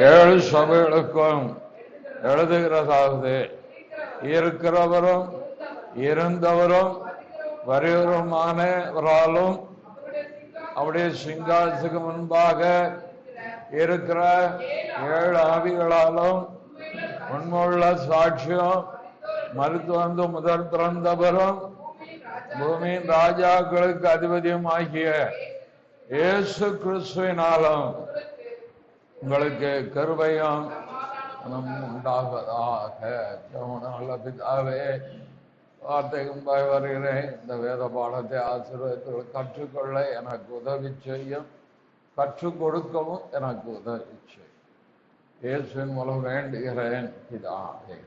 ஏழு சபைகளுக்கும் எழுதுகிறதாவது, இருக்கிறவரும் இருந்தவரும் வருகிறவருமானவராலும் அவருடைய சிங்காசனத்துக்கு முன்பாக இருக்கிற ஏழு ஆவிகளாலும் உண்மையுள்ள சாட்சியம் மறுத்து வந்து முதல் பிறந்தவரும் பூமியின் ராஜாக்களுக்கு அதிபதியும் ஆகிய இயேசு கிறிஸ்துவினாலும் உங்களுக்கு கிருபையும் உண்டாவதாக. நல்ல பிதாவே, வார்த்தைக்கும் வருகிறேன். இந்த வேத பாடத்தை ஆசீர்வாதத்தில் கற்றுக்கொள்ள எனக்கு உதவி செய்யும், கற்றுக் கொடுக்கவும் எனக்கு உதவி செய்யும். இயேசுவின் மூலம் வேண்டுகிறேன் பிதாவே.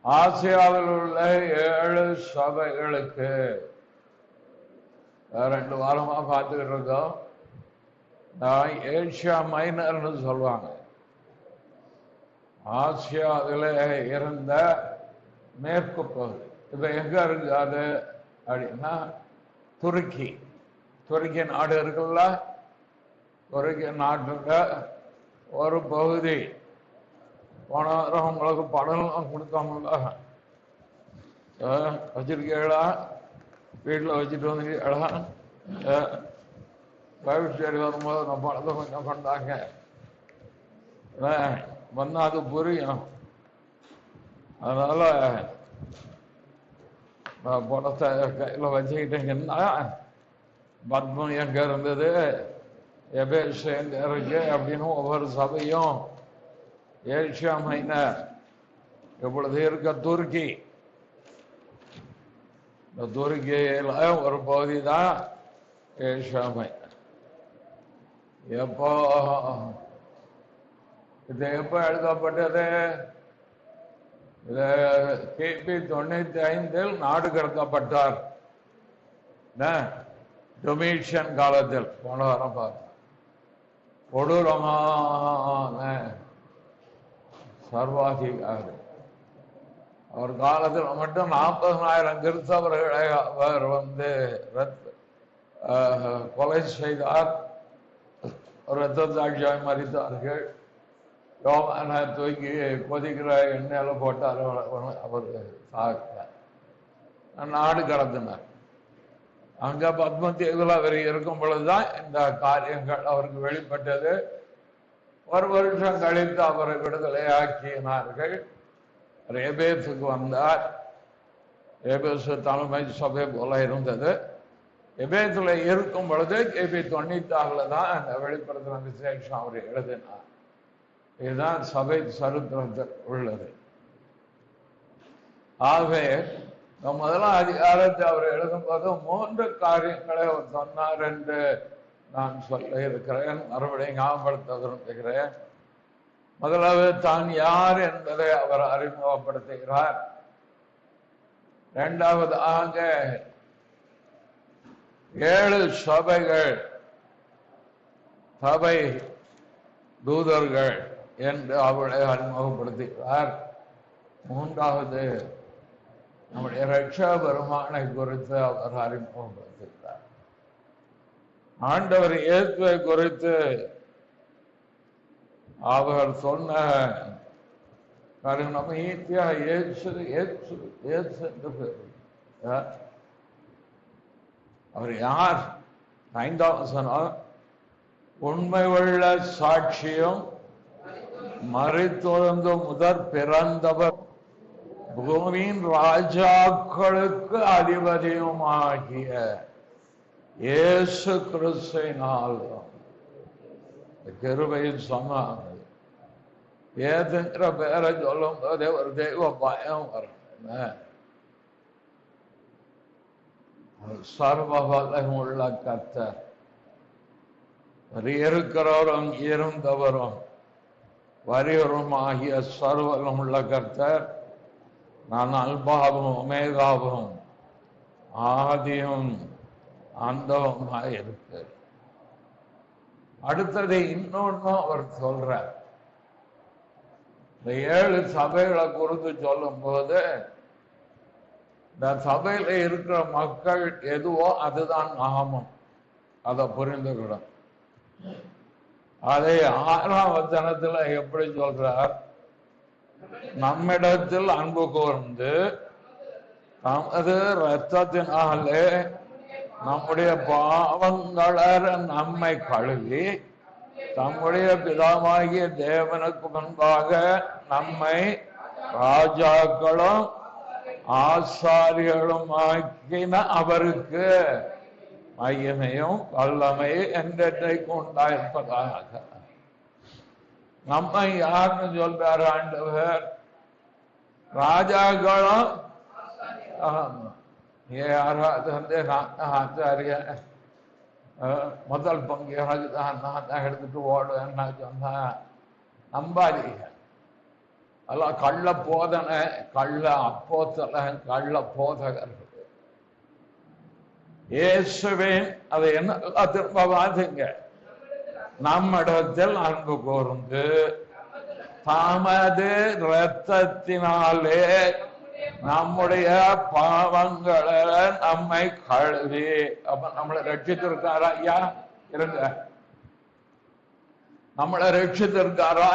ஆசியாவில் உள்ள 7 சபைகளுக்கு 2 வாரமா பார்த்துக்கிட்டு இருக்கோம். ஏசியா மைனர்னு சொல்லுவாங்க. ஆசியாவில் இருந்த மேற்கு பகுதி. இப்ப எங்க இருக்கு அது அப்படின்னா, துருக்கி நாடு இருக்குல்ல, துருக்கி நாட்டுல ஒரு பகுதி. போன வாரம் உங்களுக்கு படம்லாம் கொடுத்தாங்கல்ல, வச்சிருக்கீங்களா? வீட்டில் வச்சுட்டு வந்துருக்கீங்களா? பைபிள் வரும்போது நம்ம படத்தை கொஞ்சம் கொண்டாங்க, வந்தா அது புரியும். அதனால படத்தை கையில் வச்சுக்கிட்டீங்கன்னா, பத்மம் எங்க இருந்தது, எபேஸ் எங்க இருக்கு அப்படின்னு ஒவ்வொரு சபையும், ஏசியா மைனர் இப்பொழுது இருக்க துருக்கி, இந்த துருக்கியில ஒரு பகுதி தான் ஏசியா மைனர். எப்போ இது எப்போ எழுதப்பட்டது? கிபி 95 நாடு கடத்தப்பட்டார். டொமிஷியன் காலத்தில். போன வாரம் பார்த்து கொடூரமான சர்வாதிகாரி. அவர் காலத்தில் மட்டும் 40,000 கிறிஸ்தவர்களை அவர் கொலை செய்தார். இரத்த சாட்சியாய் மறித்தார்கள். யோவான தூக்கி கொதிக்கிற எண்ணெயில போட்டார். அவர் சாப்பிட்டார். நாடு கடத்தினார். அங்க பத்மதீவில் அவர் இருக்கும் பொழுதுதான் இந்த காரியங்கள் அவருக்கு வெளிப்பட்டது. ஒரு வருஷம் கழித்து அவரை விடுதலையாக்கினார்கள். எபேசுக்கு வந்தார். எபேசு தலைமை சபை போல இருந்தது. எபேசுல இருக்கும் பொழுது கிபி 96 தான் அந்த வெளிப்படுத்தின விசேஷம் அவர் எழுதினார். இதுதான் சபை சரித்திரத்தில் உள்ளது. ஆகவே முதலாம் அதிகாரத்தை அவர் எழுதும்போது 3 காரியங்களை அவர் சொன்னார் என்று நான் சொல்ல இருக்கிறேன். மறுபடியும் ஞாபகப்படுத்த விரும்புகிறேன். முதலாவது, தான் யார் என்பதை அவர் அறிமுகப்படுத்துகிறார். இரண்டாவதாக 7 சபைகள் சபை தூதர்கள் என்று அவளை அறிமுகப்படுத்துகிறார். மூன்றாவது, நம்முடைய ரட்சா பெருமானை குறித்து அவர் அறிமுகப்படுத்துகிறார். ஆண்டவர் இயேசுவை குறித்து அவர் சொன்ன காரியம் நம்ம ஈஸியா ஏசு என்று பேர். அவர் யார்? 5ஆம் வசனம், உண்மை உள்ள சாட்சியம் மறித்தொழுந்து முதற் பிறந்தவர் பூமியின் ராஜாக்களுக்கு அதிபதியுமாகிய இயேசு கிறிஸ்துவினால் கிருபையின் சொன்னார். ஏதுங்கிற பேரை சொல்லும் போதே ஒரு தெய்வ பயம் வரும். சர்வவல்லமை உள்ள கர்த்தர், இருக்கிறவரும் இருந்தவரும் வருகிறவரும் ஆகிய சர்வவல்லமை உள்ள கர்த்தர், நான் அல்பாவும் ஒமேகாவும் ஆதியும் அந்தவுமாய் இருக்கு. அடுத்தது இன்னொன்னு அவர் சொல்றார். இந்த 7 சபைகளை குறித்து சொல்லும் போது, இந்த சபையில இருக்கிற மக்கள் எதுவோ அதுதான் நாமம். அதை புரிந்துவிடும். அதை 6ஆம் வசனத்துல எப்படி சொல்றார்? நம்மிடத்தில் அன்பு கூர்ந்து தமது இரத்தத்தினாலே நம்முடைய பாவங்களை நம்மை கழுவி தம்முடைய பிதாவாகிய தேவனுக்கு முன்பாக நம்மை ராஜாக்களும் ஆசாரியர்களும் ஆக்கின அவருக்கு மகிமையும் வல்லமை என்றைக்கு உண்டாயிருப்பதாக. நம்மை யாருன்னு சொல்றாரு ஆண்டவர்? ராஜாக்களும் யாராவது வந்து ஆச்சாரிய முதல் பங்கு எனக்கு தான், நான் தான் எடுத்துட்டு ஓடுவேன்னா சொன்னா நம்பாதீங்க. அதெல்லாம் கள்ள போதனை, கள்ள அப்போஸ்தல, கள்ள போதகர்கள். இயேசுவின் அதை என்ன திரும்ப வாசிங்க. நம்மிடத்தில் அன்பு கூர்ந்து தமது இரத்தத்தினாலே நம்முடைய பாவங்களை நம்மை கழுவி. அப்ப நம்மளை ரட்சித்திருக்காரா? ஐயா இருங்க, நம்மளை ரட்சித்திருக்காரா?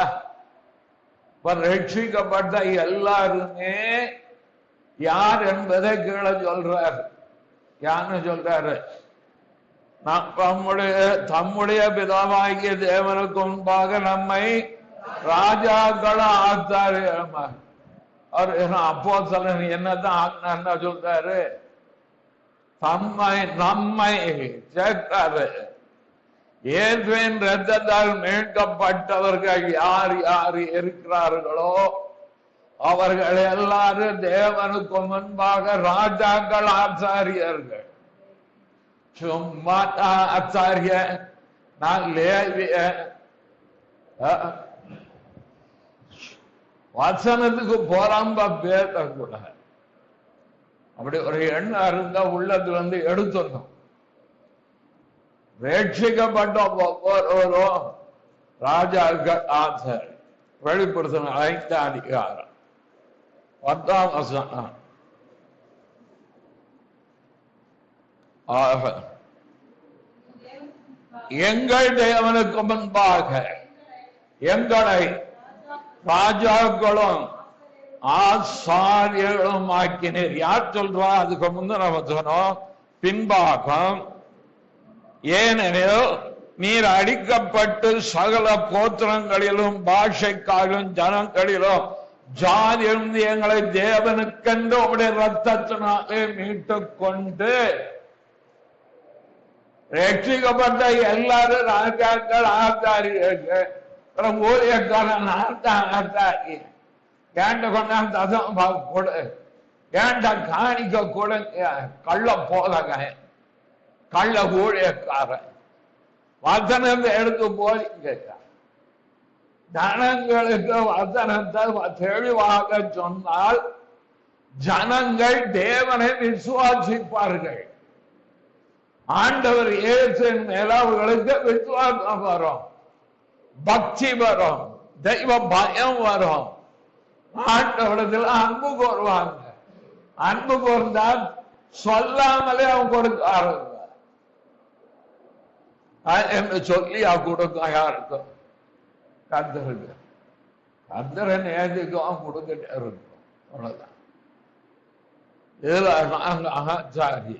ரட்சிக்கப்பட்ட எல்லாருமே யார் என்பதை கீழே சொல்றார். யான்னு சொல்றாரு? தம்முடைய பிதாவாகிய தேவனுக்கு முன்பாக நம்மை ராஜாக்கள ஆச்சாரியமா. அவர் அப்போஸ்தலன் என்னதான் சொல்றாரு? நம்மை சேர்த்தாரு. இயேசுவின் இரத்தத்தால் மீட்கப்பட்டவர்கள் யார் யார் இருக்கிறார்களோ அவர்கள் எல்லாரும் தேவனுக்கு முன்பாக ராஜாக்கள், ஆச்சாரியர்கள். சும்மா ஆச்சாரிய நான் லேவிய வசனத்துக்கு போறாம்ப பேசக்கூடாது. அப்படி ஒரு எண்ணம் இருந்தா உள்ளத்துல வந்து எடுத்துடணும். ரட்சிக்கப்பட்ட ஒவ்வொருவரும் ராஜாக்கள், ஆச்சாரி. வெளிப்படுத்தின 5ஆம் அதிகாரம் 10ஆம் வசனம். எங்கள் தேவனுக்கு முன்பாக எங்களை ராஜாக்களும் ஆசாரியர்களும் ஆக்கினீர். யார் சொல்றா? அதுக்கு முந்தின வசனம் பின்பாகம். ஏனெனில் நீர் அடிக்கப்பட்டு சகல கோத்திரங்களிலும் பாஷைக்காலும் ஜனங்களிலும் ஜாதியிலிருந்து எங்களை தேவனுக்கென்று உடைய ரத்தத்தினாலே மீட்டுக் கொண்டு ரட்சிக்கப்பட்ட எல்லாரும் ராஜாக்கள், ஆச்சாரியர்கள். ஊழியக்காரன் ஆச்சாரி. ஏண்ட கொண்டாந்து தசம் கொடு, ஏண்ட காணிக்க கொடுங்க. கள்ள போதக, கள்ள ஊழியக்காரன். வசனத்தை எடுத்து போறீங்க. ஜனங்களுக்கு வசனத்தை தெளிவாக சொன்னால் ஜனங்கள் தேவனை விசுவாசிப்பார்கள். ஆண்டவர் இயேசுவின் மேல அவர்களுக்கு விசுவாசம் வரும், பக்தி வரும், தெய்வ பயம் வரும். ஆண்டவரத்தில் அன்பு கூறுவாங்க. அன்பு கூர்ந்தால் சொல்லாமலே அவங்க கொடுக்க என்று சொல்லி கொடுக்க யாருக்கும் கர்த்தருக்கு. கர்த்தரை நேதிக்கும் கொடுக்கிட்டே இருக்கும். அவ்வளவுதான். இதுல நாங்க ஆச்சாரி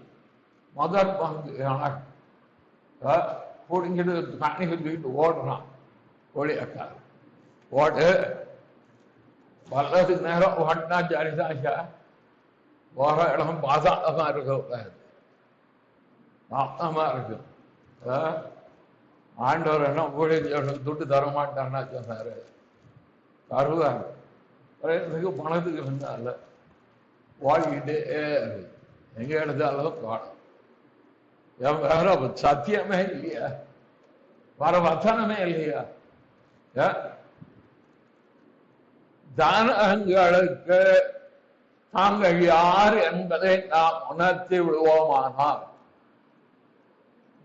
முதல் பங்கு பிடிங்கிட்டு கண்ணிக்கு தூக்கிட்டு ஓடுறான். ஒளியக்கா ஓடு வர்றதுக்கு நேரம் ஓட்டினா சரிதாச்சா. போற இடம் பாசாளமா இருக்க மாத்தமா இருக்கு. ஆண்டவர் என்ன ஊழியர்களுக்கு துட்டு தரமாட்டான்னா சொன்னாரு. தருவார். பணத்துக்கு இருந்தால ஓடிக்கிட்டே எங்க எடுத்தாலும் பாடம். வேற சத்தியமே இல்லையா? வர வசனமே இல்லையா? ஜனங்களுக்கு தாங்கள் யார் என்பதை நாம் உணர்த்தி விடுவோமானால்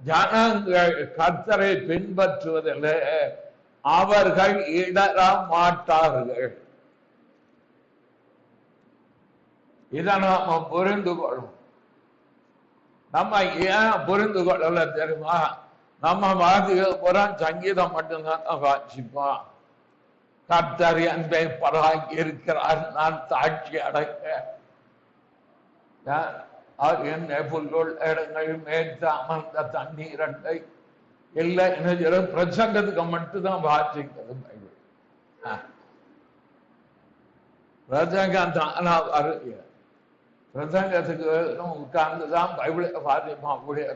ஜனங்கள் கர்த்தரை பின்பற்றுவதில் அவர்கள் இடர மாட்டார்கள். இதை நாம புரிந்து கொள்ளும். நம்ம ஏன் புரிந்து கொள்ளல தெரியுமா? நம்ம வாதிகள் பூரா சங்கீதம் மட்டும்தான் வாசிப்போம். கர்த்தர் என்பை பராகி இருக்கிறார், நான் தாட்சி அடைக்க அவர் என்னை புல்லுள்ள இடங்களில் மேய்த்து அமர்ந்த தண்ணீரண்டை இல்லை என்ன பிரசங்கத்துக்கு மட்டும்தான் வாசிக்கிறது பைபிள். பிரசங்கம் தானா வருது, பிரசங்கத்துக்கு உட்கார்ந்துதான் பைபிளை வாசிப்போம். அப்படியே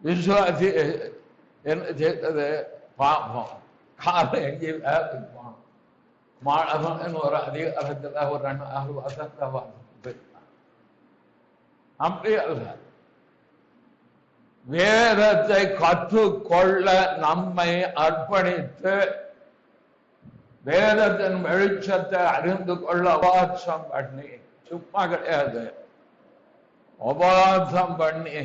விசுவாசி என்ன செய்தது பார்ப்போம். காலை எங்கேயும் வேலைப்போம். மாணவன் ஒரு அதிகாரத்துல ஒரு 2 வசந்த அப்படி அல்ல. வேதத்தை கற்றுக்கொள்ள நம்மை அர்ப்பணித்து வேதத்தின் வெளிச்சத்தை அறிந்து கொள்ள உபவாசம் பண்ணி, சும்மா கிடையாது, உபவாசம் பண்ணி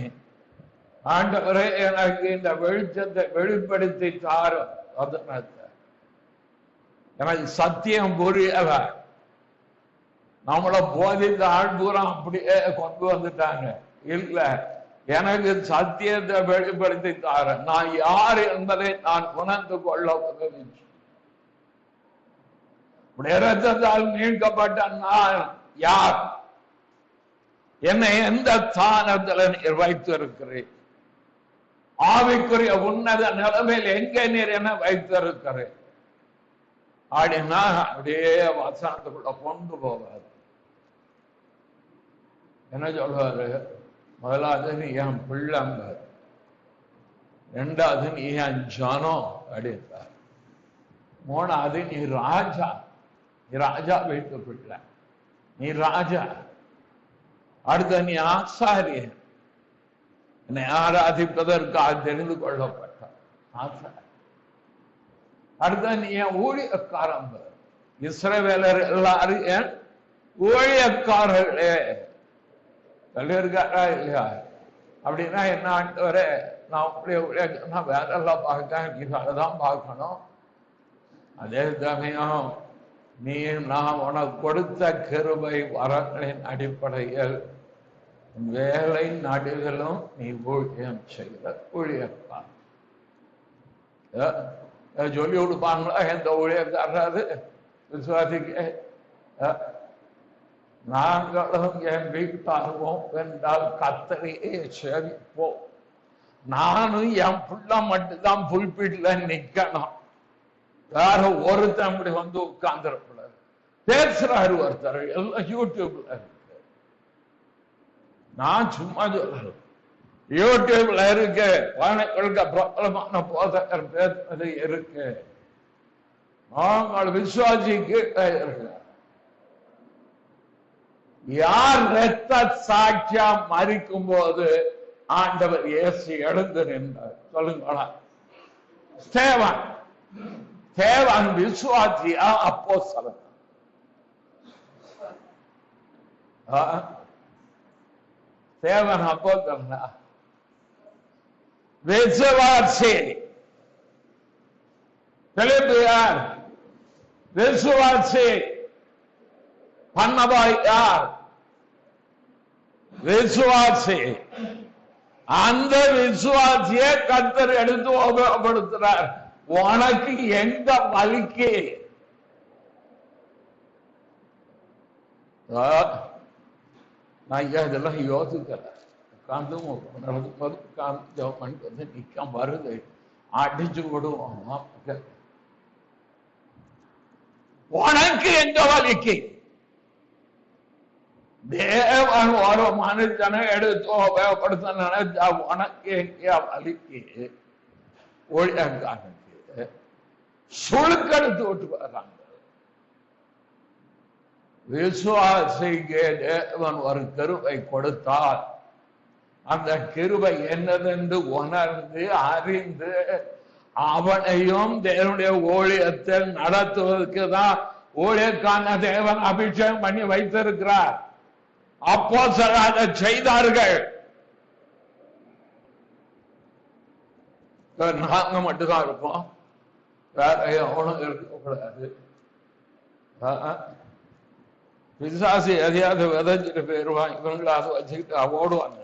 ஆண்டவரே எனக்கு இந்த வெளிச்சத்தை வெளிப்படுத்தி தாரும், எனக்கு சத்தியம் புரியல. நம்மளை போதித்த ஆள் பூரா அப்படியே கொண்டு வந்துட்டாங்க. இல்ல, எனக்கு சத்தியத்தை வெளிப்படுத்தி தார, நான் யார் என்பதை நான் உணர்ந்து கொள்ள உதவி. இரத்தத்தால் மீட்கப்பட்ட நான் யார்? என்னை எந்த ஸ்தானத்தில் நீர் வைத்திருக்கிறேன்? ஆவிக்குரிய உன்னத நிலைமையில் எங்க நீர் என்ன வைத்திருக்கிறேன் அப்படின்னா அப்படியே வசனத்துக்குள்ள கொண்டு போவாரு. என்ன சொல்வாரு? முதலாவது நீ என் பிள்ளைங்க, 2வது நீ என் ஜனம் அப்படின்றார். 3வது நீ ராஜா, நீ ராஜா வீட்டு பிள்ளை, நீ ராஜா. அடுத்த நீ ஆசாரியன், என்னை ஆராதிப்பதற்காக தெரிந்து கொள்ளப்பட்ட ஆசாரியன். அடுத்த நீ என் ஊழியக்காரன். இஸ்ரவேலர் எல்லாரும் என் ஊழியக்காரர்களே சொல்லியிருக்காரா இல்லையா? அப்படின்னா என்ன ஆண்டவரே, நான் அப்படியே ஊழியக்காரனா வேற எல்லாம் பார்க்க, நீ தான் பார்க்கணும். அதே சமயம் நீ நான் உனக்கு கொடுத்த கிருபை வரங்களின் அடிப்படையில் வேலை நடுவிலும் நீ ஊழியம் செய்கிற ஊழியக்காரன். சொல்லி கொடுப்பாங்களா எந்த ஊழியக்காரராது விசுவாசிக்க? நாங்களும் என் வீட்டாருவோம் என்றால் கர்த்தரையே சேவிப்போம். நானும் என் பிள்ளை மட்டும்தான் புல்பீட்ல நிக்கணும், வேற ஒருத்தன் அப்படி வந்து உட்கார்ந்துடக்கூடாது. பேசுறாரு ஒருத்தர், எல்லாம் யூடியூப்ல இருக்கு. நான் சும்மா சொல்றேன், யூடியூப்ல இருக்கு, குழந்தைகளுக்கு பிரபலமான போதகர் பேசுறது இருக்கு. நாங்கள் விசுவாசிக்கு இருக்கு. யார் இரத்த சாட்சியா மறிக்கும் போது ஆண்டவர் இயேசு எழுந்து நின்றார் சொல்லுங்களா? ஸ்தேவான். ஸ்தேவான் விசுவாசியா அப்போஸ்தலன்? ஸ்தேவான் அப்போஸ்தலனா? விசுவாசி. பிலிப்பு யார்? விசுவாசி. பன்னபாய் யார்? விசுவாசி. அந்த விசுவாசியை கர்த்தர் எடுத்து உபயோகப்படுத்துறார். உனக்கு எந்த வலிக்கு நான் இதெல்லாம் யோசிக்கல. உட்காந்து உட்காந்து நிக்க வருது, அடிச்சு விடுவோம். உனக்கு எந்த வலிக்கு? தேவன் ஒரு மனுஷனை எடுத்து உபயோகப்படுத்த நினைச்சா உனக்கு எங்கேயா வலிக்கு? ஒழியாங்க சுழுக்கெடுத்து விட்டு வர்றாங்க. விசுவாசிக்கு தேவன் ஒரு கிருபை கொடுத்தால் அந்த கிருபை என்னதென்று உணர்ந்து அறிந்து அவனையும் தேவனுடைய ஊழியத்தை நடத்துவதற்கு தான் ஊழியக்கான தேவன் அபிஷேகம் பண்ணி வைத்திருக்கிறார். அப்போ அதை செய்தார்கள். நாங்க மட்டும்தான் இருப்போம், வேற எவனும் இருக்கக்கூடாது. பிசாசு எதையாவது விதைஞ்சிட்டு போயிடுவான், இவங்களை அதை வச்சுக்கிட்டு ஓடுவாங்க.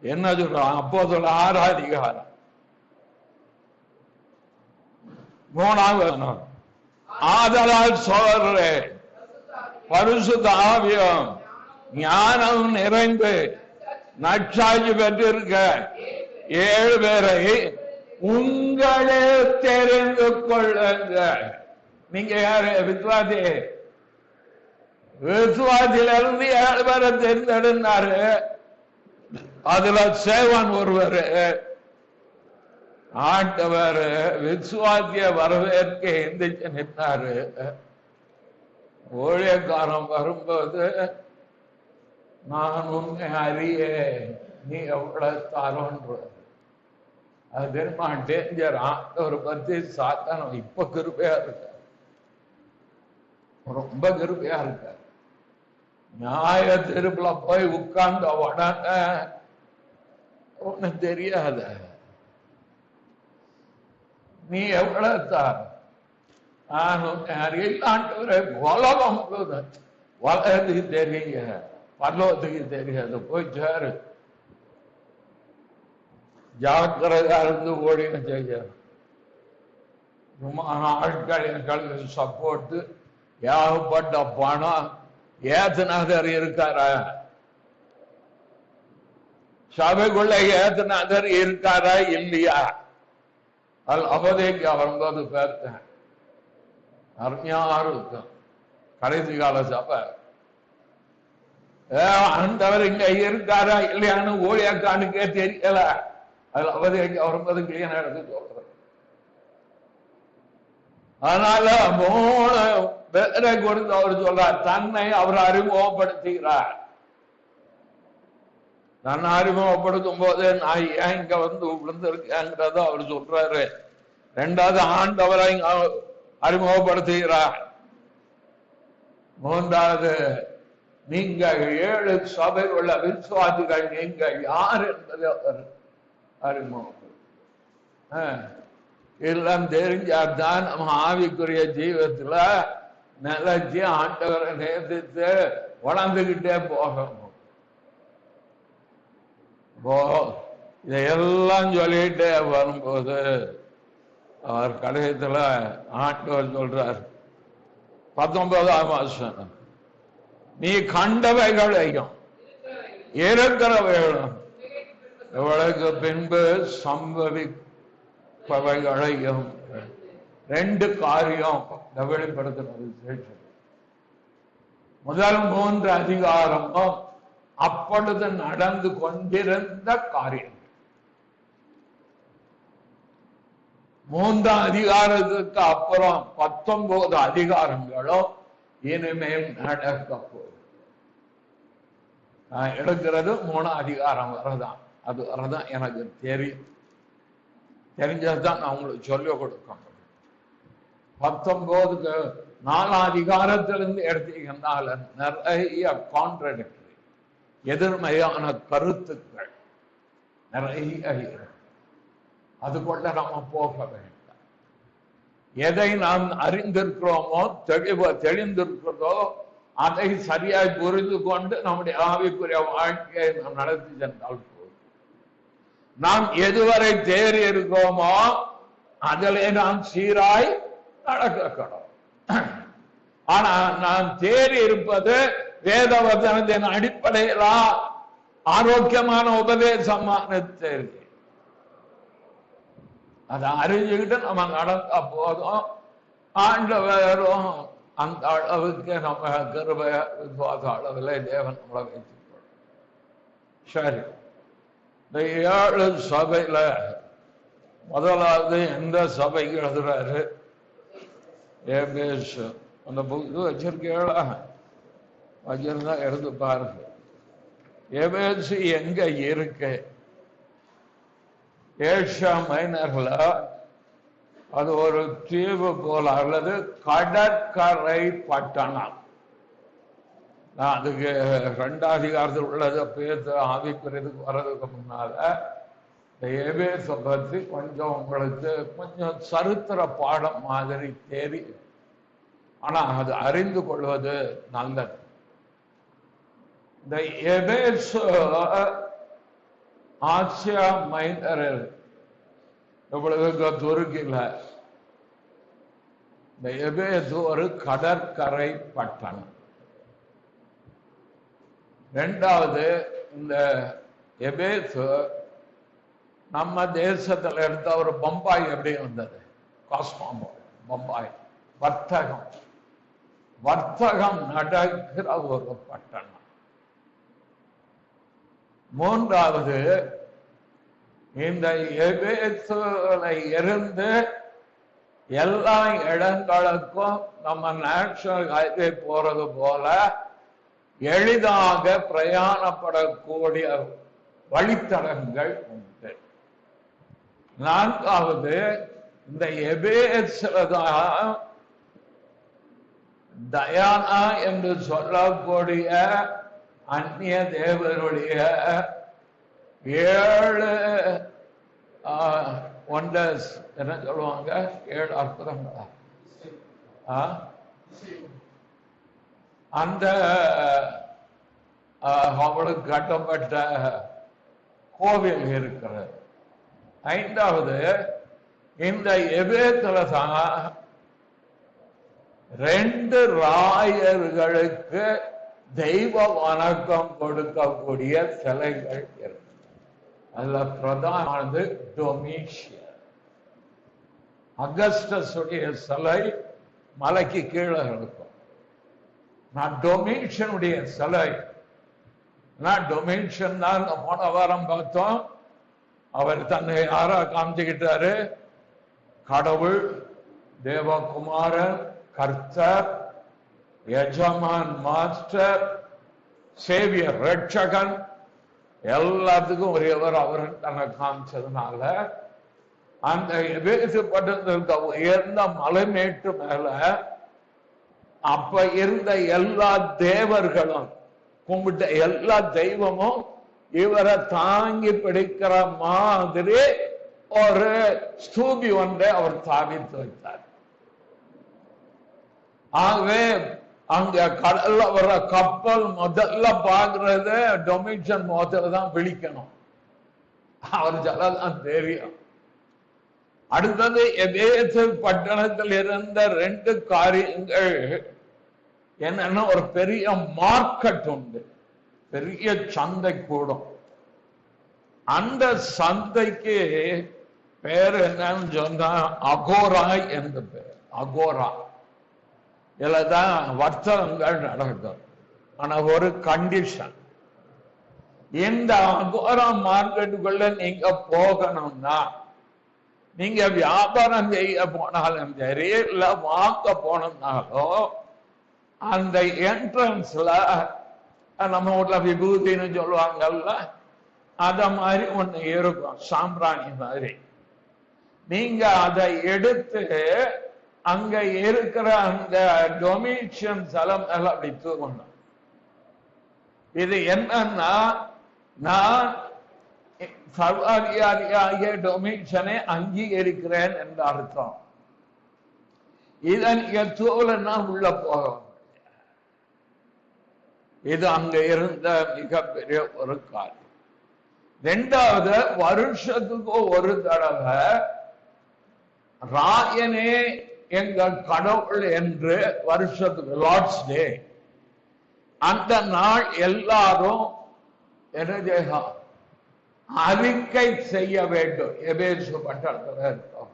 என்ன சொல்றான்? அப்போஸ்தலர் 6ஆம் அதிகாரம் 3ஆம் வசனம். ஆதலால் சோதரரே, பரிசுத்த ஆவியும் ஞானம் நிறைந்து நற்சாட்சி பெற்றிருக்க 7 பேரை உங்களே தெரிந்து கொள்ளுங்க. நீங்க யாரு? விசுவாசி. விசுவாசியிலிருந்து 7 பேரை தெரிந்தெடுனாரு. அதுல சேவன் ஒருவர். ஆண்டவர் விசுவாசிய வரவேற்க எந்திரிச்சு நின்றாரு. ஊழியக்காரன் வரும்போது, நான் உன்னை அறிய, நீ எவ்வளவு தரோன்ற. அது தெரியுமா டேஞ்சர். ஆண்டவர் பத்தி சாத்தானம் இப்ப கிருபையா இருக்க, ரொம்ப கிருபையா இருக்க. நியாய திருப்புல போய் உட்கார்ந்த உடனே ஒண்ணு தெரியாத, நீ எவ்வளவு தார், நான் உன்னை அறியலாண்டவரை உலகம் வலதுக்கு தெரிய, பல்லவத்துக்கு தெரியாது. போய் சேரு, ஜாக்கிரதையா இருந்து ஓடின செய்ய. ஆட்களின் சப்போர்ட், ஏகப்பட்ட பணம். ஏத்துநாதர் இருக்காரா? சபைக்குள்ள ஏத்துநாதர் இருக்காரா இல்லையா? அவதைக்கு வரும்போது பார்த்தேன், அருமையா இருக்கும். கடைசி கால சபை. ஆண்டவர் இங்க இருக்காரா இல்லையான்னு ஊழியக்கானுக்கே தெரியல. அதுல அவதைக்கு வரும்போது கிளியனா எடுத்து சொல்றேன். அதனால 3 பேரை கொடுத்து அவர் சொல்றார், தன்னை அவர் அறிமுகப்படுத்துகிறார். தன்னை அறிமுகப்படுத்தும் போது நான் ஏன் இங்க வந்து விழுந்திருக்கேங்கிறத அவர் சொல்றாரு. 2வது ஆண்டவரை அறிமுகப்படுத்துகிறார். 3வது, நீங்க 7 சபை உள்ள விசுவாசிகள், நீங்க யார் என்பதை அவர் அறிமுகப்படுத்த. எல்லாம் தெரிஞ்சாதான் நம்ம ஆவிக்குரிய ஜீவத்துல நிலைச்சு ஆண்டவரை நேசித்து வளர்ந்துகிட்டே போகணும். இதையெல்லாம் சொல்லிட்டே வரும்போது அவர் கடைசியில ஆண்டவர் சொல்றார், 19ஆம் வசனம், நீ கண்டவைகளையும் இருக்கிறவைகளும் இவளுக்கு பின்பு சம்பவிப்பவைகளையும் 2 காரியம் வெளிப்படுத்துறது. முதல் 3 அதிகாரமும் அப்பொழுது நடந்து கொண்டிருந்த காரியம். 3ஆம் அதிகாரத்துக்கு அப்புறம் 19 அதிகாரங்களும் இனிமேல் நடக்க போகுது. நான் எடுக்கிறது 3ஆம் அதிகாரம் வரதான். அது வரதான் எனக்கு தெரியும். தெரிஞ்சதுதான் நான் உங்களுக்கு சொல்லிக் கொடுக்க முடியும். 19க்கு 4ஆம் அதிகாரத்திலிருந்து எடுத்தீங்கன்னால நிறைய கான்ட்ரடிக்டரி, எதிர்மையான கருத்துக்கள் நிறைய. அதுக்குள்ள நம்ம போக வேண்டாம். எதை நாம் அறிந்திருக்கிறோமோ, தெளிந்திருக்கிறதோ அதை சரியாய் புரிந்து கொண்டு நம்முடைய ஆவிக்குரிய வாழ்க்கையை நாம் நடத்தி சென்றால் போதும். நாம் எதுவரை தேறி இருக்கோமோ அதிலே நாம் சீராய் நடக்கணும். ஆனா நாம் தேறி இருப்பது வேத வசனத்தின் அடிப்படையில ஆரோக்கியமான உபதேசமான தேர்வு. அதை அறிஞ்சுக்கிட்டு நம்ம நடந்தா போதும். ஆண்டவரும் அந்த அளவுக்கு நம்ம கிருபை விசுவாச அளவில் தேவன் நம்மளை வைத்துக்கொள்ளும். சரி, இந்த 7 சபையில முதலாவது எந்த சபைக்கு எழுதுறாரு? எபேசு. அந்த புக்கு வச்சிருக்கீங்களா? வச்சிருந்தா எடுத்து பாருங்க. எபேசு எங்க இருக்கு? ஏஷியா மைனர்ல அது ஒரு தீவு போல அல்லது கடற்கரை பட்டணம். நான் அதுக்கு 2ஆம் அதிகாரத்தில் உள்ளதை பேச ஆவிக்குறதுக்கு வர்றதுக்கு முன்னால இந்த எபேசை பற்றி கொஞ்சம் உங்களுக்கு கொஞ்சம் சரித்திர பாடம் மாதிரி தெரியும். ஆனா அது அறிந்து கொள்வது நல்லது. இந்த எபேசு ஆசியா மைனரில் இவ்வளவு துருக்கில இந்த எபேசு ஒரு கடற்கரை பட்டணம். இரண்டாவது, இந்த எபேசு நம்ம தேசத்துல எடுத்த ஒரு பம்பாய் எப்படி இருந்தது? காஸ்மோ பம்பாய், வர்த்தகம் நடக்கிற ஒரு பட்டணம். மூன்றாவது, இந்த எபேசுல இருந்து எல்லா இடங்களுக்கும் நம்ம நேஷனல் ஹைவே போறது போல எளிதாக பிரயாணப்படக்கூடிய வழித்தடங்கள் உண்டு. நான்காவது, இந்த எபேசுலதான் டயானா என்று சொல்லக்கூடிய அந்நிய தேவருடைய 7 ஒண்டர்ஸ் என்ன சொல்லுவாங்க, 7 அற்புதங்களா, அந்த அவளுக்கு கட்டப்பட்ட கோவில் இருக்கிறது. ஐந்தாவது, இந்த எபேத்துல தான் 2 ராயர்களுக்கு தெய்வ வணக்கம் கொடுக்கக்கூடிய சிலைகள் இருக்கு. அதுல பிரதானது டொமிஷியன். அகஸ்டஸ் உடைய சிலை மலைக்கு கீழே இருக்கும். நான் டொமிஷனுடைய சிலை, டொமிஷன் தான் போன வாரம் பார்த்தோம். அவர் தன்னை யாரா காமிச்சுக்கிட்டாரு? கடவுள், தேவகுமாரன், கர்த்தர், எஜமான், மாஸ்டர், சேவியர், ரட்சகன், எல்லாத்துக்கும் ஒரேவர் அவர் தன்னை காமிச்சதுனால அந்த எபேசு பட்டணத்திற்கு உயர்ந்த மலைமேட்டு மேல அப்ப இருந்த எல்லா தேவர்களும் கும்பிட்ட எல்லா தெய்வமும் இவரை தாங்கி பிடிக்கிற மாதிரி ஒரு ஸ்தூபி ஒன்றை அவர் தாவித்து வைத்தார். ஆகவே அங்க கடல்ல வர்ற கப்பல் முதல்ல பாக்குறது டொமிஷன் முகத்துல தான் விழிக்கணும். அவர் சொல்லதான் தெரியும். அடுத்தது, எபேசு பட்டணத்தில் இருந்த 2 காரியங்கள் என்னன்னா, ஒரு பெரிய மார்க்கெட் உண்டு, பெரிய சந்தை கூடும். அந்த சந்தைக்கு பேர் என்னன்னு சொன்னா அகோரா என்று பேர். அகோரா இதுலதான் வர்த்தகங்கள் நடக்கும். ஆனா ஒரு கண்டிஷன், இந்த அகோரா மார்க்கெட்டுக்குள்ள நீங்க போகணும்னா, நீங்க வியாபாரம் செய்ய போனாலும் சரி, இல்ல வாங்க போனோம்னாலும் அந்த என்ட்ரன்ஸ்ல நம்ம ஊர்ல விபூதின்னு சொல்லுவாங்கல்ல, அத மாதிரி ஒண்ணு இருக்கும், சாம்பிராணி மாதிரி. நீங்க அதை எடுத்து அங்க இருக்கிற அந்த டொமிஷியன் ஸ்தலம் எல்லாம் அப்படி தூக்கணும். இது என்னன்னா, நான் சர்வாதிகாரியாகிய டொமிஷனை அங்கீகரிக்கிறேன் என்ற அர்த்தம். இதை நீங்க தூவலன்னா உள்ள போகும். இது அங்க இருந்த மிகப்பெரிய ஒரு காரியம். ரெண்டாவது, வருஷத்துக்கு ஒரு தடவை ராயனே எங்கள் கடவுள் என்று வருஷத்துக்கு லார்ட்ஸ் டே, அந்த நாள் எல்லாரும் என்ன அறிக்கை செய்ய வேண்டும். எபேசு பட்டணத்தில் இருக்கும்.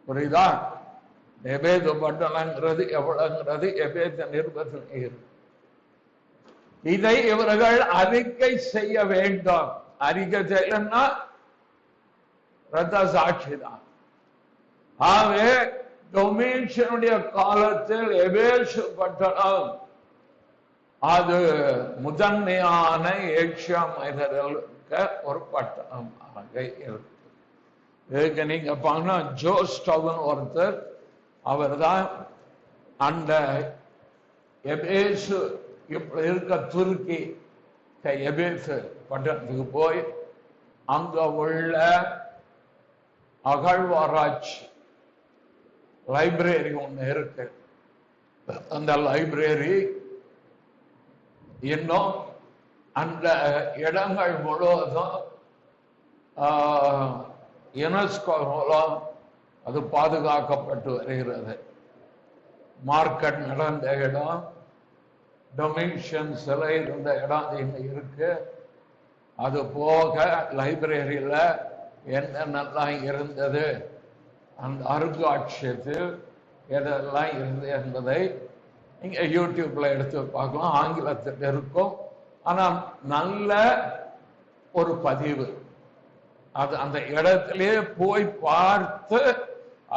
புரியுதா? எபேசு பட்டணங்கிறது எவ்வளவுங்கிறது எபேசு நிருபத்தில். இதை இவர்கள் அறிக்கை செய்ய வேண்டும். அறிக்கை செய்யணும்னா ரத்த சாட்சி தான். ஆகவே டொமிஷனுடைய காலத்தில் எபேசு பட்டணம் அது முதன்மையான ஏசியா மைனரில் ஒரு பட்டணமாக இருக்கு. இதுக்கு நீங்க பாத்தீங்கன்னா ஜோஸ்டவன் ஒருத்தர், அவர் தான் அந்த எபேசு இப்ப இருக்க துருக்கி எபேசு பட்டணத்துக்கு போய் அங்க உள்ள அகழ்வாராய்ச்சி லைப்ரரி ஒண்ணு இருக்கு. அந்த லைப்ரரி இன்னும் அந்த இடங்கள் முழுவதும் யுனெஸ்கோ மூலம் அது பாதுகாக்கப்பட்டு வருகிறது. மார்க்கெட் நடந்த இடம், டொமிஷன் சிலை இருந்த இடம் இன்னும் இருக்கு. அது போக லைப்ரரியில என்னென்னலாம் இருந்தது, அந்த அருங்காட்சியத்தில் எதெல்லாம் இருந்தது என்பதை நீங்க யூடியூப்ல எடுத்து பார்க்கலாம். ஆங்கிலத்தில் இருக்கும். ஆனால் நல்ல ஒரு பதிவு. அது அந்த இடத்திலே போய் பார்த்து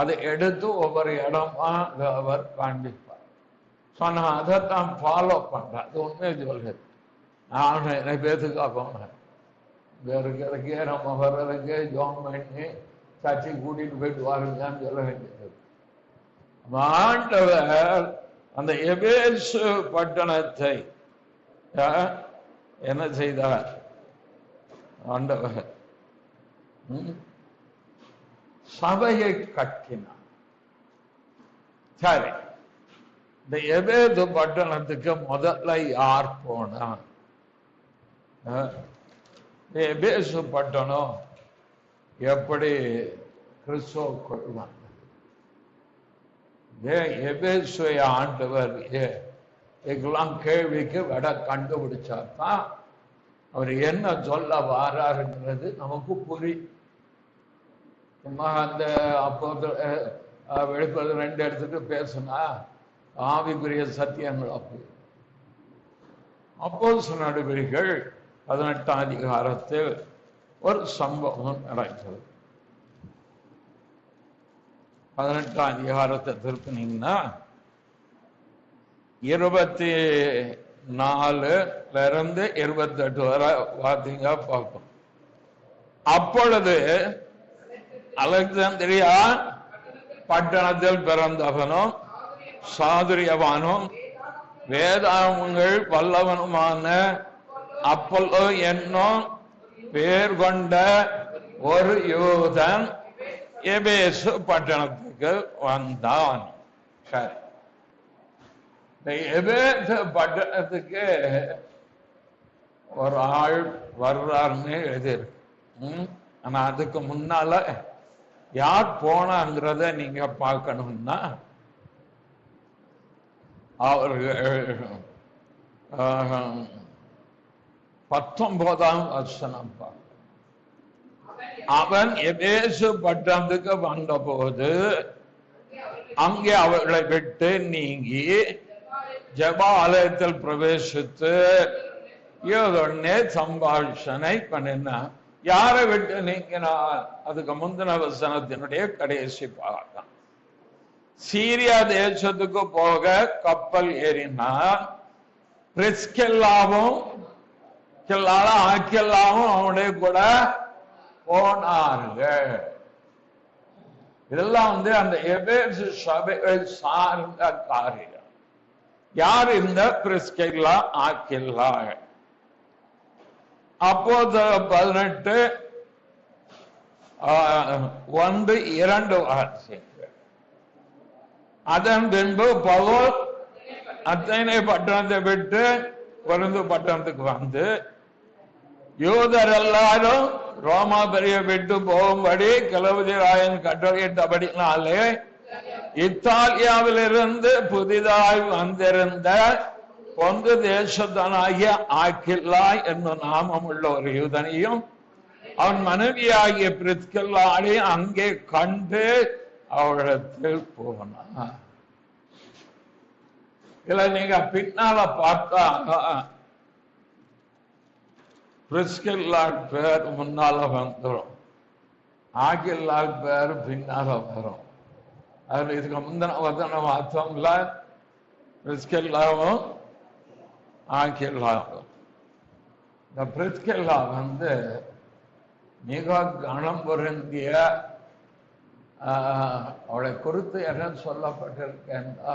அதை எடுத்து ஒவ்வொரு இடமா அவர் காண்பிப்பார். நான் அதைத்தான் ஃபாலோ பண்றேன். அது உண்மையை சொல்லுது. நான் நிறைய பேத்துக்காக போனேன். இருக்கிறதுக்கே நம்ம வர்றதுக்கு ஜோம் பண்ணி சர்ச்சை கூட்டிட்டு போயிட்டு வாருங்கன்னு சொல்ல வேண்டியது. ஆண்டவர் அந்த எபேசு பட்டணத்தை என்ன செய்தார்? ஆண்டவர் சபையை கட்டினார். சரி, இந்த எபேசு பட்டணத்துக்கு முதல்ல யார் போனார்? எபேசு பட்டணம் எப்படி கிறிஸ்துவுக்குள் வந்தது? எபேசுவை ஆண்டவர் இதெல்லாம் கேள்விக்கு விட கண்டுபிடிச்சார் தான் அவர் என்ன சொல்ல வாராருங்கிறது நமக்கு புரியும். அந்த அப்போது வெளிப்பது 2 இடத்துக்கு பேசுனா ஆவிக்குரிய சத்தியங்கள் அப்போஸ்தலர் நடவடிக்கைகள் 18ஆம் அதிகாரத்தில் ஒரு சம்பவம் நடக்கிறது. 18ஆம் அதிகாரத்தை திருப்பினீங்கன்னா 24 இருந்து 28 வரை பார்த்தீங்க பார்ப்போம். அப்பொழுது அலெக்சாந்திரியா பட்டணத்தில் பிறந்தவனும் சாதுரியவானும் வேதாகமங்கள் வல்லவனுமான அப்பல்லோ என்னும் பேர் கொண்ட ஒரு யூதன் எபேசு பட்டணத்துக்கு வந்தான். சரி, இந்த எபேசு பட்டணத்துக்கு ஒரு ஆள் வர்றாருன்னு எழுதியிருக்கு. ஆனா அதுக்கு முன்னால யார் போனாங்கிறத நீங்க பார்க்கணும்னா அவர்கள் 19ஆம் வசனம் பார்க்க. அவன் எபேசு பட்டணத்துக்கு வந்த போது அங்கே அவர்களை விட்டு நீங்கி ஜெபாலயத்தில் பிரவேசித்து ஏதொன்னே சம்பாஷணை பண்ணினான். யாரை விட்டு நீங்கினா? அதுக்கு முந்தின வசனத்தினுடைய கடைசி பாகம். சீரியா தேசத்துக்கு போக கப்பல் ஏறினான். பிரிஸ்கெல்லாவும் ஆக்கியல்லாவும் அவனுடைய கூட போனார்கள். இதெல்லாம் அந்த எபேசு சபையை சார்ந்த காரியம். யார் இந்த பிரிஸ்கெல்லா ஆக்கில்லா? அப்போது 18:1-2 வாசிங்கள். அதன் பின்பு பவுல் அத்தேனை பட்டணத்தை விட்டு கொரிந்து பட்டணத்துக்கு வந்து யூதர் எல்லாரும் ரோமாபுரியை விட்டு போகும்படி கிளவுதி ராயன் கட்டளையிட்டபடினாலே இத்தாலியாவிலிருந்து புதிதாய் வந்திருந்த பொந்து தேசத்தனாகிய ஆக்கில்லா என்னும் நாமம் உள்ள ஒரு யூதனையும் அவன் மனைவியாகிய பிரிஸ்கில்லாளை அங்கே கண்டு அவளிடத்தில் போனான். இதுல நீங்க பின்னால பார்த்தா பிரிஸ்கில்லாள் பேர் முன்னால வந்துடும், ஆக்கில்லாள் பேர் பின்னால வரும். அதுல இதுக்கு முந்தின வந்தன பார்த்தோம்ல, பிரிஸ்கில்லாவும் ஆக்கில்லாவும். இந்த பிரிஸ்கில்லா மிக கணம் பொருந்திய, அவளை குறித்து என்ன சொல்லப்பட்டிருக்கா?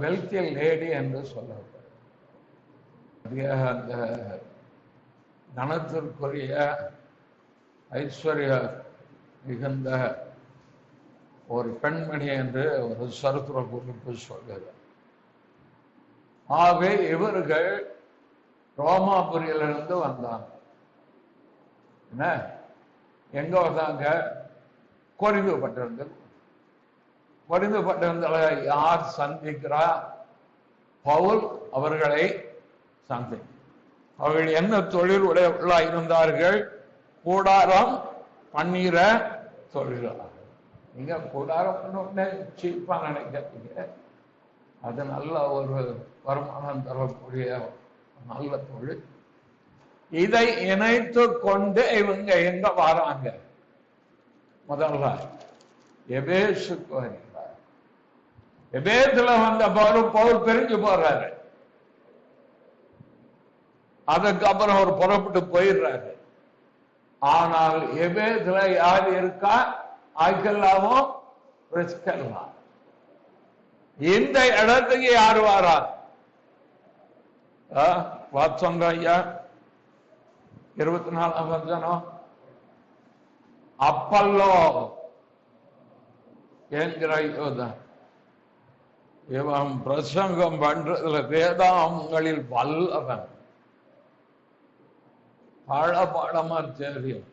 வெல்த்தி லேடி என்று சொல்லப்பட்ட அந்த தனத்திற்குரிய ஐஸ்வர்ய மிகுந்த ஒரு பெண்மணி என்று ஒரு சரித்திர குறிப்பு சொல்கிறார். ஆகவே இவர்கள் ரோமாபுரியிலிருந்து வந்தாங்க. என்ன எங்க வந்தாங்க? கொரிந்து பட்டணத்தில். கொரிந்து பட்டணத்தில் யார் சந்திக்கிறா? பவுல் அவர்களை சந்தி. அவர்கள் என்ன தொழில் உடையவர்களா இருந்தார்கள்? கூடாரம் பண்ணுகிற தொழிலாளர்கள். நீங்க கூடாரம் பண்ண சீப்பா நினைக்கிறீங்க, அது நல்ல ஒரு வருமானம் தரக்கூடிய நல்ல தொழில். இதை இணைத்து கொண்டு இவங்க எங்க வராங்க? முதல்ல எபேசுக்கு வருகிறார். எபேசுல வந்த பவுல் பிரிஞ்சு போறாரு. அதுக்கப்புறம் அவர் புறப்பட்டு போயிடுறாரு. ஆனால் எபேசுல யார் இருக்கா? ஆய்கல்லாவும் பிரிஸ்கெல்லாம். இந்த இடத்துக்கு யார் வாரா? வாட்சங்க ஐயா 24ஆம் வசனம். அப்பல்லோ என்கிற யோதன் இவன் பிரசங்கம் பண்றதுல வேதாங்களில் வல்லவன். பாடமா தெரியும்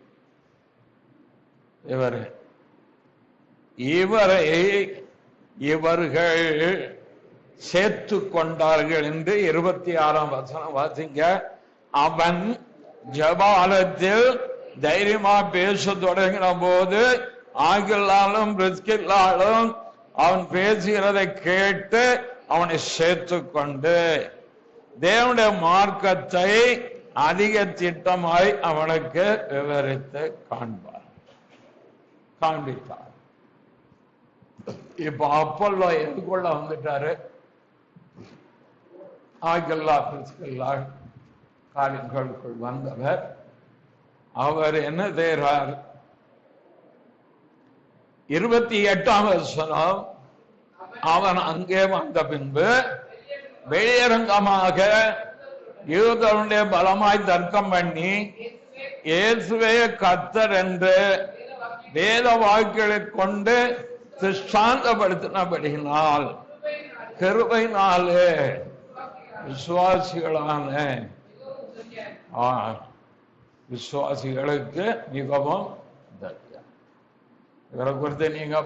இவர்கள் சேர்த்து கொண்டார்கள் என்று 26ஆம் வசனம் வாசிங்க. அவன் ஜபாலத்தில் தைரியமா பேச தொடங்கின போது ஆகிலாலும் பிரிஸ்கில்லாலும் அவன் பேசுகிறதை கேட்டு அவனை சேர்த்து கொண்டு தேவனுடைய மார்க்கத்தை அதிக திட்டமாய் அவனுக்கு விவரித்து காண்பித்தார். இப்ப அப்பல்லோ எதுக்குள்ள வந்துட்டாரு? ஆகில்லா பிரிஸ்கில்லா காரியங்களுக்குள் வந்தவர். அவர் என்ன செய்கிறார்? 28ஆம் வசனம். அவன் அங்கே வந்த பின்பு வெளியரங்கமாக யூதருடைய பலமாய் தர்க்கம் பண்ணி இயேசுவே கர்த்தர் என்று வேத வாக்குகளை கொண்டு திருஷ்டாந்தப்படுத்தினபடியினால் கிருபையினாலே விசுவாசிகளுக்கு மிகவும் தரியம். இவரை குறித்து நீங்க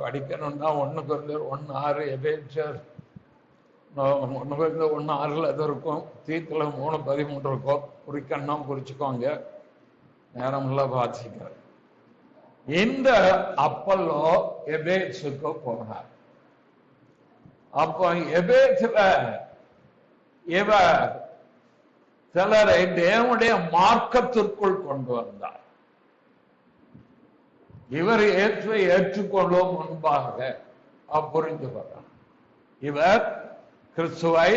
படிக்கணும்னா 1 எபேசியர் 1:6 அது இருக்கும். தீத்துல 3:13 இருக்கும். குறிக்கணும், குறிச்சுக்கோங்க. நேரம்ல வாசிக்கிறார். இந்த அப்பல்லோ எபேசுக்கு போனார். அப்ப எபேசுல இவர் சிலரை தேவனுடைய மார்க்கத்திற்குள் கொண்டு வந்தார். இவர் இயேசுவை ஏற்றுக்கொள்ளும் முன்பாக புரிந்து கொண்டார். இவர் கிறிஸ்துவை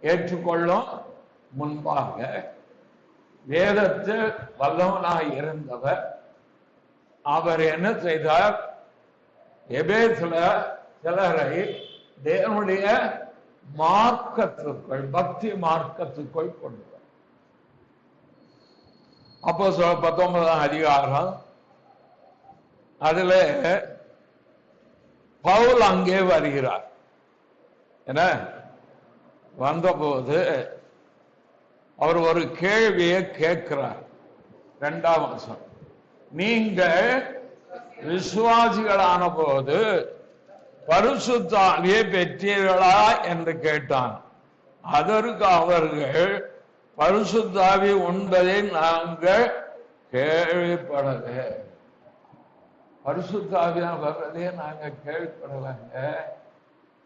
ஏற்றுக்கொள்ளும் முன்பாக வேதத்தில் வல்லவனாய் இருந்தவர். அவர் என்ன செய்தார்? எபேசுல சிலரை தேவனுடைய மார்க்கத்துக்குள், பக்தி மார்க்கத்துக்குள் கொண்டு வந்தார். அப்போ 19ஆம் அதிகாரம் அதுல பவுல் அங்கே வருகிறார். என்ன வந்தபோது அவர் ஒரு கேள்வியை கேட்கிறார். 2ஆம் வசனம். நீங்கள் விசுவாசிகளான போது பரிசுத்த ஆவியை பெற்றீர்களா என்று கேட்டான். அதற்கு அவர்கள் பரிசுத்த ஆவி உண்பதை நாங்கள் கேள்விப்படவே, பரிசுத்த ஆவியா வர்றதே நாங்க கேள்விப்படலைங்க,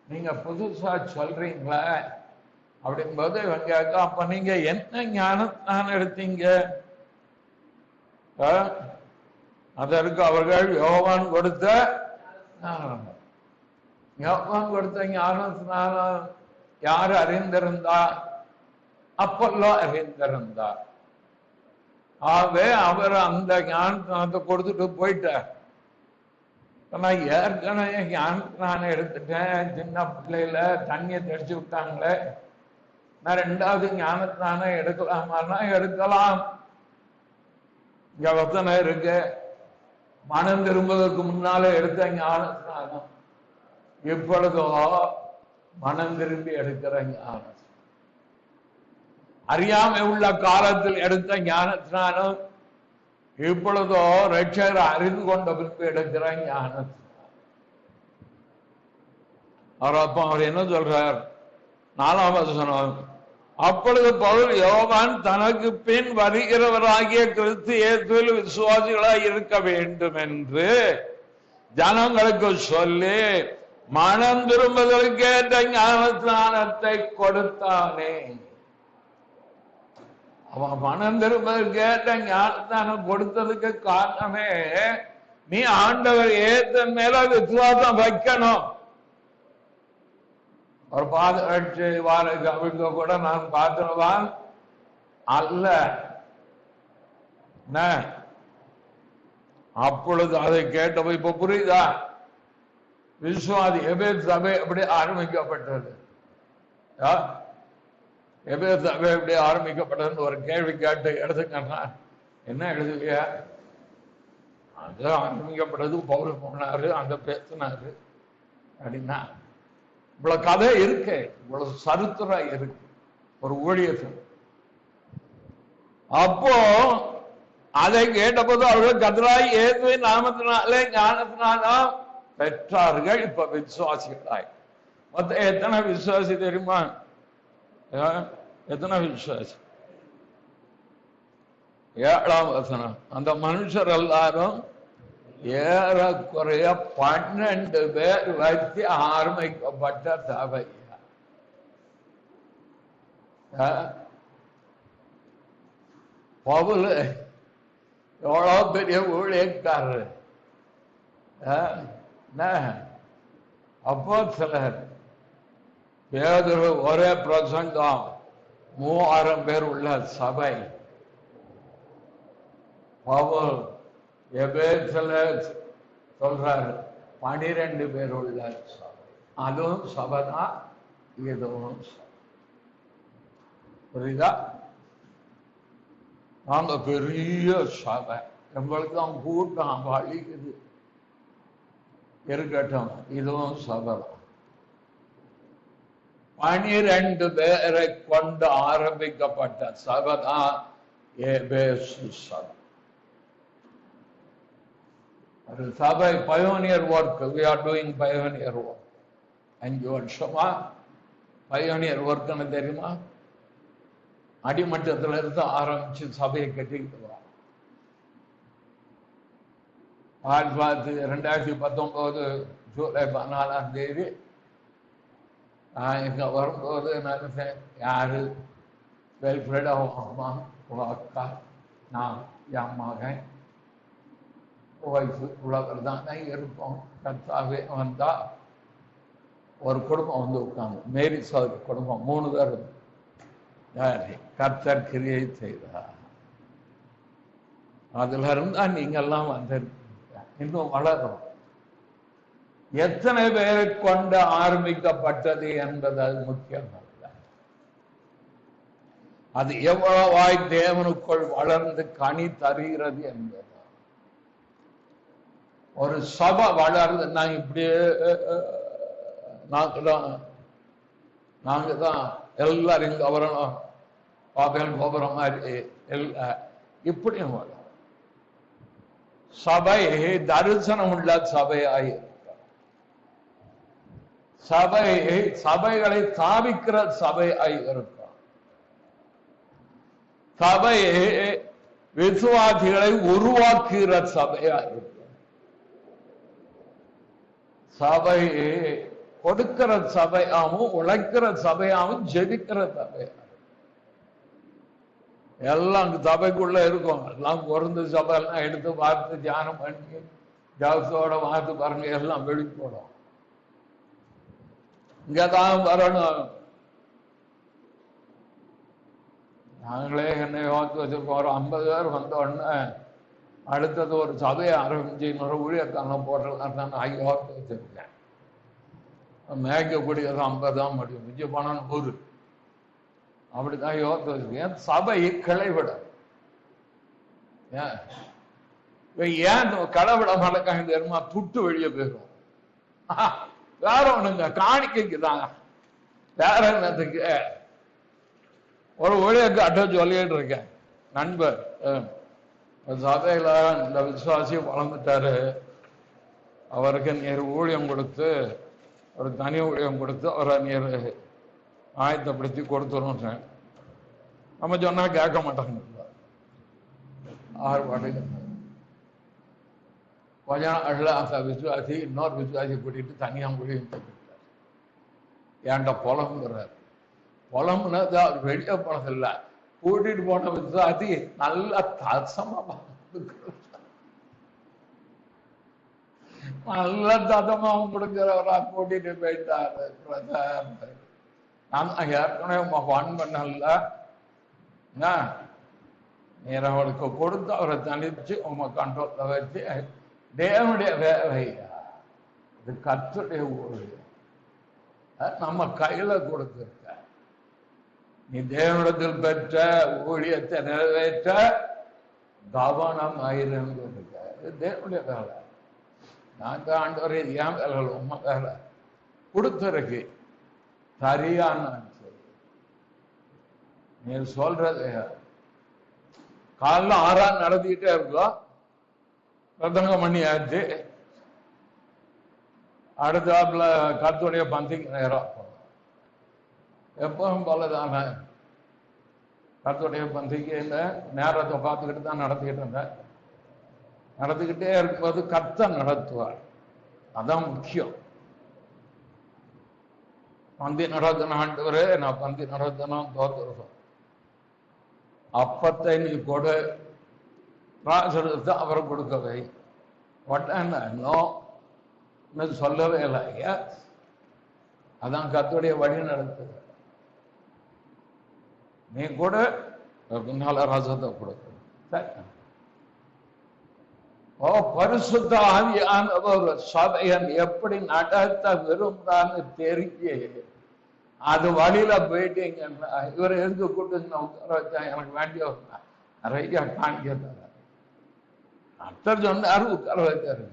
நீங்க புதுசா சொல்றீங்களா அப்படிங்கும்போது இவங்க அப்ப நீங்க என்ன ஞானத்தான் எடுத்தீங்க? அதற்கு அவர்கள் யோவான் கொடுத்த ஞானஸ்நானம் யார் அறிந்திருந்தா? அப்பல்லோ அறிந்திருந்தார். ஆகவே அவர் அந்த ஞானஸ்நானத்தை கொடுத்துட்டு போயிட்டார். நான் ஏற்கனவே ஞானஸ்நானம் எடுத்துட்டேன், சின்ன பிள்ளையில தண்ணியை தெளிச்சு விட்டாங்களே, நான் 2வது ஞானஸ்நானம் எடுக்கலாமான்னா எடுக்கலாம். இங்க வசனை இருக்கு, மனம் திரும்புவதற்கு முன்னாலே எடுத்த ஞானஸ்நானம் இப்பொழுதோ மனம் திரும்பி எடுக்கிற ஞானம். அறியாமை உள்ள காலத்தில் எடுத்த ஞானத்தினாலும் இப்பொழுதோ ரட்சகரை அறிந்து கொண்ட பின்பு எடுக்கிற ஞானத்தினால். அவர் என்ன சொல்றார்? 4ஆம் வசனம், அப்பொழுது பவுல் யோவான் தனக்கு பின் வருகிறவராகிய கிறிஸ்து இயேசுவில் விசுவாசிகளாய் இருக்க வேண்டும் என்று ஜனங்களுக்கு சொல்லி மனம் திரும்புதலுக்கு ஏற்ற ஞானஸ்நானத்தை கொடுத்தானே. அவன் மனம் திரும்புதலுக்கு ஏற்ற ஞானஸ்நானம் கொடுத்ததுக்கு காரணமே, நீ ஆண்டவர் ஏத்த மேல விசுவாசம் வைக்கணும். ஒரு பாதரட்சி அவங்க கூட நான் பார்த்துருவான் அல்ல. அப்பொழுது அதை கேட்டப்ப இப்ப புரியுதா? விசுவாசி எபேசு சபை எப்படி ஆரம்பிக்கப்பட்டது? எபேசு சபை எப்படி ஆரம்பிக்கப்பட்டதுன்னு ஒரு கேள்வி கேட்டு எடுத்துக்கன்னா என்ன எழுதுவியா? அது ஆரம்பிக்கப்பட்டது பவுல் போனாரு, அந்த பேசினாரு அப்படின்னா இவ்வளவு கதை இருக்கு, இவ்வளவு சரித்திரம் இருக்கு ஒரு ஊழியத்தில். அப்போ அதை கேட்டபோது அவர்கள் கர்த்தராகிய இயேசுவின் நாமத்தினாலே ஞானத்தினாலும் பெற்றார்கள். இப்ப விசுவாசிகளாய் மொத்தம் எத்தனை விசுவாசி தெரியுமா? எத்தனை விசுவாசி? 7ஆம் வசனம், அந்த மனுஷர் எல்லாரும் ஏறக்குறைய 12 பேர் வச்சு ஆரம்பிக்கப்பட்ட சபை. பவுல் எவ்வளவு பெரிய ஊழியக்காரர். அப்போ சிலர் பேதுரு ஒரே பிரசங்கம் 3000 பேர் உள்ள சபை. பவுல் எபேசுல சொல்றாரு 12 பேர் உள்ள சபை. அதுவும் சபைதான், இதுவும் புரியுதா? நாங்க பெரிய சபை, எங்களுக்கு தான் கூட்டம் வலிக்குது. இருக்கட்டும், இதுவும் சபை. 12 பேரை கொண்டு ஆரம்பிக்கப்பட்ட சபை தான் எபேசு சபை. சபை pioneer work. we are doing pioneer work. 5 வருஷமா பயோனியர் ஒர்க்னு தெரியுமா? அடிமட்டத்தில் இருந்து ஆரம்பிச்சு சபையை கட்டிக்கிட்டு வரோம். 2019 ஜூலை 14ஆம் தேதி நான் இங்க வரும்போது நினைச்சேன், யாரு வெல்ஃபிரடா அம்மா, அக்கா, நான், என் மகன், வயசு உள்ளவர் தானே இருப்போம். கர்த்தாவே வந்தா ஒரு குடும்பம் வந்து உட்காந்து, மேரி சோதரி குடும்பம் 3 பேர் கர்த்தர் கிரியை செய்தார். அதுல இருந்தா நீங்கெல்லாம் வந்திருக்கீங்க, இன்னும் வளரும். எத்தனை பேரை கொண்டு ஆரம்பிக்கப்பட்டது என்பது அது முக்கியம் அல்ல. அது எவ்வளவாய் தேவனுக்குள் வளர்ந்து கனி தருகிறது என்பது. ஒரு சபை வளருது, நான் இப்படியே நாங்க தான் எல்லாரும் இங்க வரணும், பாபேல் கோபுரம் மாதிரி இப்படியும் வரும். சபை தரிசனம் உள்ள சபையாய் சபைகளை ஸ்தாபிக்கிற சபையாய் இருக்கும். சபை விசுவாசிகளை உருவாக்குகிற சபையா இருக்கும். சபை கொடுக்கிற சபையாவும் உழைக்கிற சபையாவும் ஜெபிக்கிற சபையா எல்லாம் சபைக்குள்ள இருக்கும். எல்லாம் பொருந்து சபையெல்லாம் எடுத்து பார்த்து தியானம் பண்ணி ஜாசோட பார்த்து பாருங்க, எல்லாம் வெளிப்படும். இங்கதான் வரணும். நாங்களே என்னை யோசிச்சு வச்சிருக்கோம், ஒரு 50 பேர் வந்த உடனே அடுத்தது ஒரு சபையை ஆரம்பிச்சு இன்னொரு ஊழியக்காரனை போட்டலாம் தான் நான் யோசிச்சு வச்சிருக்கேன். மேய்க்கக்கூடியது 50 தான் முடியும், மிஞ்சி பணம் 100. அப்படிதான் யோசிச்சு வச்சிருக்கேன். சபை கிளைவிட ஏன் களைவிட மழக்காங்க தெரியுமா? துட்டு வெளியே போயிடும். வேற ஒண்ணுங்க, காணிக்கைக்கு தாங்க, வேற என்னத்துக்கு? ஒரு ஊழியக்காட்ட சொல்லிட்டு இருக்கேன், நண்பர் சபையில இந்த விசுவாசி வளர்ந்துட்டாரு, அவருக்கு நீர் ஊழியம் கொடுத்து, ஒரு தனி ஊழியம் கொடுத்து அவரை நீர் ஆயத்தப்படுத்தி கொடுத்துரும். நம்ம சொன்னா கேட்க மாட்டாங்க. ஆறு பாட்டுக்கு கொஞ்ச நாள்ல அந்த விசுவாசி இன்னொரு விசுவாசி கூட்டிட்டு தனியா ஊழியம் பண்ணிட்டார். ஏன்டா புலம்புறாரு. புலம்புனது அவர் வெளியே போனதில்ல, கூட்டிட்டு போன விசுவாசி நல்ல தசமா நல்ல ததமா கொடுக்கிறவரா கூட்டிட்டு போயிட்டாரு. நான் ஏற்கனவே ஃபன் பண்ணல, நீர் அவளுக்கு கொடுத்து அவரை தனிச்சு உங்க கண்ட்ரோல்ல வச்சு, தேவனுடைய வேலையா இது கர்த்தருடைய ஊழியம், நம்ம கையில கொடுத்திருக்க. நீ தேவனிடத்தில் பெற்ற ஊழியத்தை நிறைவேற்ற கவனம் ஆயிருந்து இது தேவனுடைய வேலை. நான் தான் ஆண்டவரே ஏன் வேலை உண்மை வேலை கொடுத்துருக்கு சரியான நீ சொல்றது. காலைல 6 நடத்திக்கிட்டே இருக்கோம், பிரதங்கம் பண்ணி ஆச்சு, அடுத்தாப்புல கர்த்தருடைய பந்திக்கு நேரம் எப்பவும் போலதான கர்த்தருடைய பந்திக்கு நேரத்தை பார்த்துக்கிட்டு தான் நடத்திக்கிட்டு இருந்தேன். நடத்திக்கிட்டே இருக்கும்போது கர்த்தர் நடத்துவார், அதான் முக்கியம். பந்தி நடத்தின ஆண்டவரே, நான் பந்தி நடத்தினோம் தோத்துருக்கோம், அப்பத்தை நீ கொடு, ராசத்தை அவரை கொடுக்கவை நோ சொல்லவே இல்லை. அதான் கர்த்தருடைய வழி நடத்துது. நீ கூட பின்னால ராசத்தை கொடுக்க. பரிசுத்த ஆவியானவர் சபையன் எப்படி நடத்த விரும்புறான்னு தெரிஞ்சு அது வழியில போயிட்டீங்கன்னா, இவரை எங்க கூட்டு உட்கார வச்சா எனக்கு வேண்டிய நிறைய காணிக்க அத்தர் சொன்னாரு, உட்கார வைத்தாரு.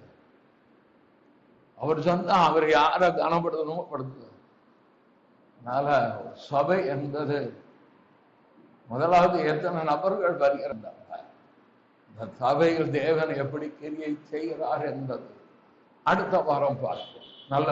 அவர் சொன்னா அவர் யாரை கனப்படுத்தணுமோ படுத்துவார். அதனால சபை என்பது முதலாவது எத்தனை நபர்கள் வருகிறாங்க, இந்த சபையில் தேவன் எப்படி கிரியை செய்கிறார் என்பது அடுத்த வாரம் பார்ப்போம். நல்ல